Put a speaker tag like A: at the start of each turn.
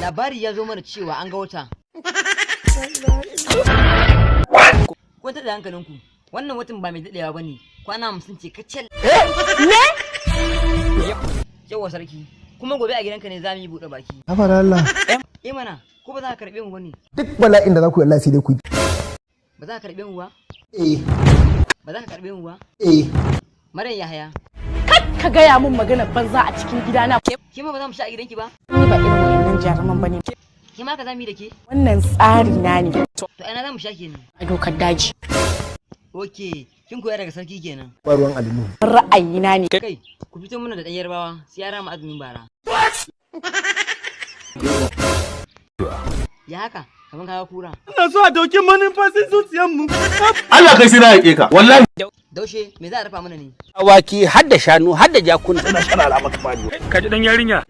A: Labari ya zo mana cewa an ga wata. Kwanta da hankalinku, wannan watan ba mai daɗewa ba ne, kwana 50 ce kacal.
B: Me?
A: Yawa sarki, kuma gobe a gidanka ne za mu yi buɗe baki.
C: Hafar Allah.
A: Mana, ko ba za ka karɓe mu ba ne?
C: Duk bala'in da za ku yi Allah sai dai ku yi.
A: Ba za ka karɓe mu ba? Ba za ka karɓe mu ba? Maryam Yahaya.
B: Ka gaya min magana banza a cikin gidana.
A: Ke ma ba za mu sha a gidanki ba?
B: Ni ba irin wayannan jaruman bane.
A: Ke ma ka za mu yi da ke?
B: Wannan tsari na ne.
A: To ina za mu sha kenan?
B: A dokar daji.
A: Oke, kin koya daga sarki kenan.
C: Ba ruwan alinu.
B: Ra'ayina ne.
A: Kai, ku fito mana da ɗan yarbawa, sai ya rama azumin bara. Ya haka, kaman kawo kura.
D: Ina so a dauki manufacin zuciyarmu.
E: Allah kai sai na haƙe ka wallahi.
A: Daushe, me za a dafa mana ne?
F: Awaki har da shanu har da jakuna.
E: Ina shana al'amaka bani.
D: Ka ji dan yarinya.